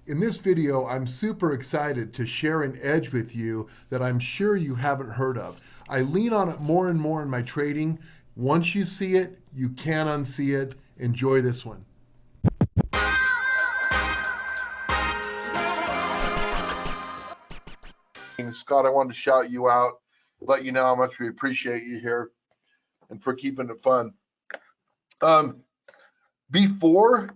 In this video, I'm super excited to share an edge with you that I'm sure you haven't heard of. I lean on it more and more in my trading. Once you see it, you can't unsee it. Enjoy this one. Scott, I wanted to shout you out, let you know how much we appreciate you here and for keeping it fun. Before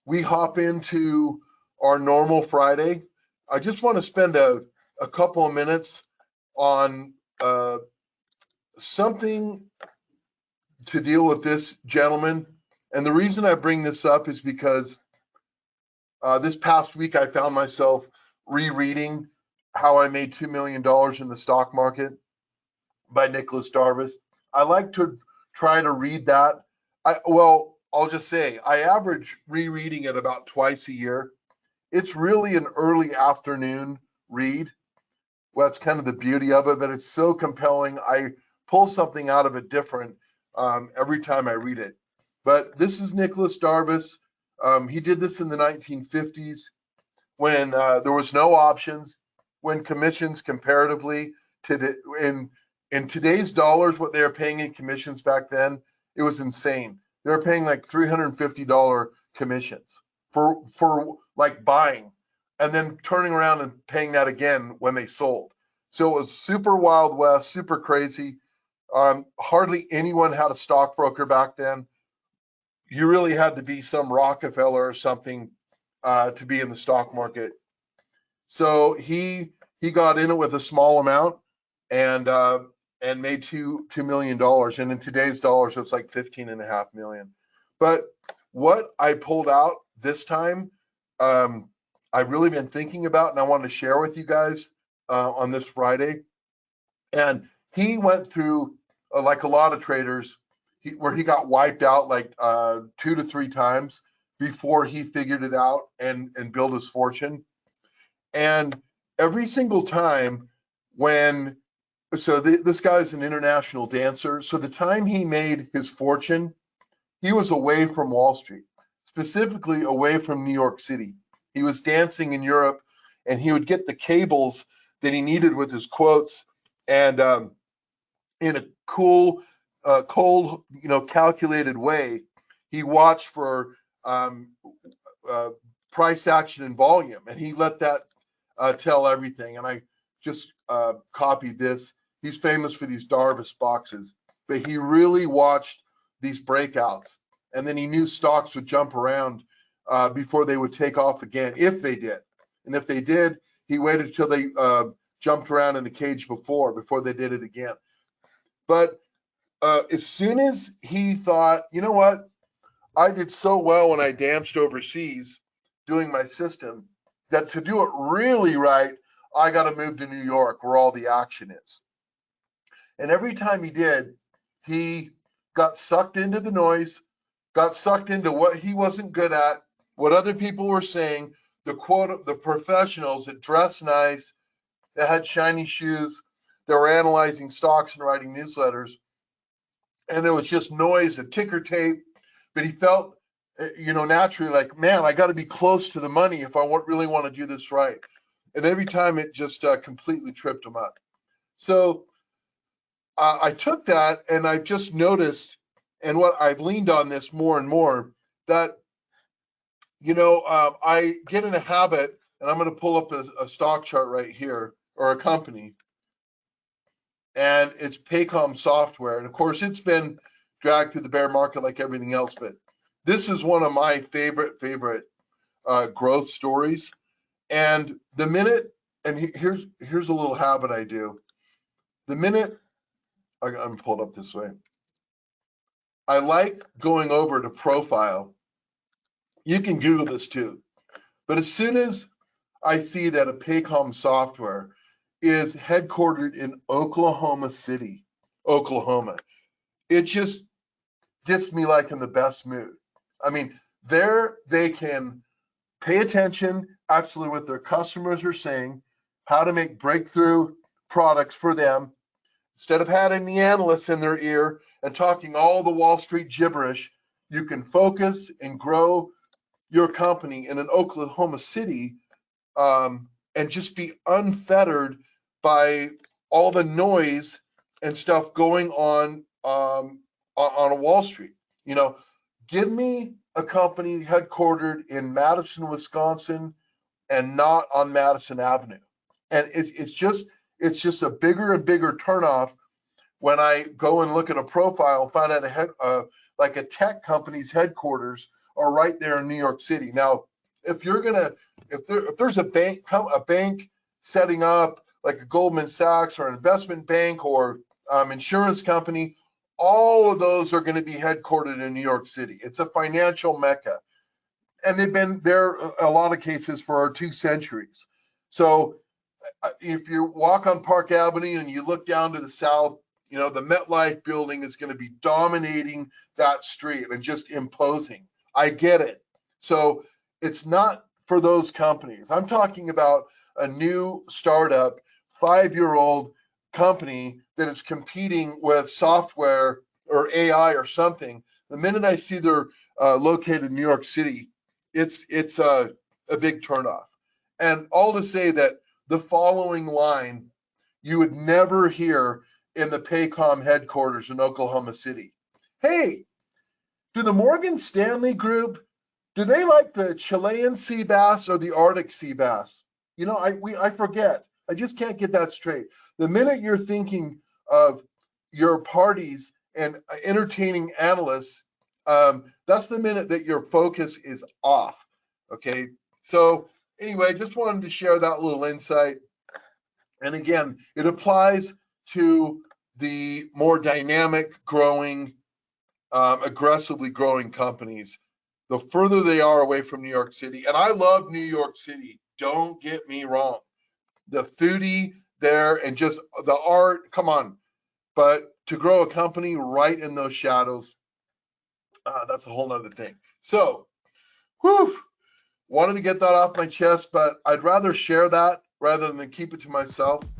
we hop into our normal Friday, I just want to spend a couple of minutes on something to deal with this gentleman. And the reason I bring this up is because this past week I found myself rereading How I Made $2 Million in the Stock Market by Nicolas Darvas. I like to try to read that. I'll just say I average rereading it about twice a year. It's really an early afternoon read. Well, that's kind of the beauty of it, but it's so compelling. I pull something out of it different every time I read it. But this is Nicolas Darvas. He did this in the 1950s when there was no options, when commissions comparatively in today's dollars, what they were paying in commissions back then, it was insane. They were paying like $350 commissions for like buying and then turning around and paying that again when they sold. So it was super Wild West, super crazy. Hardly anyone had a stockbroker back then. You really had to be some Rockefeller or something to be in the stock market. So he got in it with a small amount and made $2 million. And in today's dollars, it's like 15.5 million. But what I pulled out this time, I've really been thinking about, and I want to share with you guys on this Friday. And he went through, like a lot of traders, where he got wiped out like 2 to 3 times before he figured it out and built his fortune. And every single time this guy's an international dancer. So the time he made his fortune, he was away from Wall Street, specifically away from New York City. He was dancing in Europe, and he would get the cables that he needed with his quotes, and in a cool, cold, calculated way, he watched for price action and volume, and he let that tell everything. And I just copied this. He's famous for these Darvas boxes, but he really watched these breakouts, and then he knew stocks would jump around before they would take off again, if they did. And if they did, he waited till they jumped around in the cage before they did it again. But as soon as he thought, you know what, I did so well when I danced overseas doing my system that to do it really right, I got to move to New York where all the action is. And every time he did, he got sucked into the noise, got sucked into what he wasn't good at, what other people were saying, the professionals that dressed nice, that had shiny shoes, that were analyzing stocks and writing newsletters. And it was just noise and ticker tape. But he felt, naturally like, man, I got to be close to the money if I really want to do this right. And every time it just completely tripped him up. So I took that, and I just noticed, and what I've leaned on this more and more, that, I get in a habit, and I'm going to pull up a stock chart right here, or a company, and it's Paycom Software. And of course, it's been dragged through the bear market like everything else, but this is one of my favorite growth stories. And the minute, and here's a little habit I do. The minute, I'm pulled up this way, I like going over to profile. You can Google this too. But as soon as I see that a Paycom Software is headquartered in Oklahoma City, Oklahoma, it just gets me like in the best mood. I mean, there they can pay attention actually what their customers are saying, how to make breakthrough products for them. Instead of having the analysts in their ear and talking all the Wall Street gibberish, you can focus and grow your company in an Oklahoma City and just be unfettered by all the noise and stuff going on a Wall Street. You know, give me a company headquartered in Madison, Wisconsin, and not on Madison Avenue. And it's just a bigger and bigger turnoff when I go and look at a profile and find out like a tech company's headquarters are right there in New York City. Now, if there's a bank setting up like a Goldman Sachs or an investment bank or insurance company, all of those are going to be headquartered in New York City. It's a financial mecca. And they've been there a lot of cases for 2 centuries. So if you walk on Park Avenue and you look down to the south, you know, the MetLife building is going to be dominating that street and just imposing. I get it. So it's not for those companies. I'm talking about a new startup, 5-year-old company that is competing with software or AI or something. The minute I see they're located in New York City, it's a big turnoff. And all to say that the following line you would never hear in the Paycom headquarters in Oklahoma City. Hey, do the Morgan Stanley Group, do they like the Chilean sea bass or the Arctic sea bass? You know, I forget. I just can't get that straight. The minute you're thinking of your parties and entertaining analysts, that's the minute that your focus is off. Okay. So anyway, just wanted to share that little insight. And again, it applies to the more dynamic, growing, aggressively growing companies. The further they are away from New York City, and I love New York City, don't get me wrong. The foodie there and just the art, come on. But to grow a company right in those shadows, that's a whole nother thing. So, wanted to get that off my chest, but I'd rather share that rather than keep it to myself.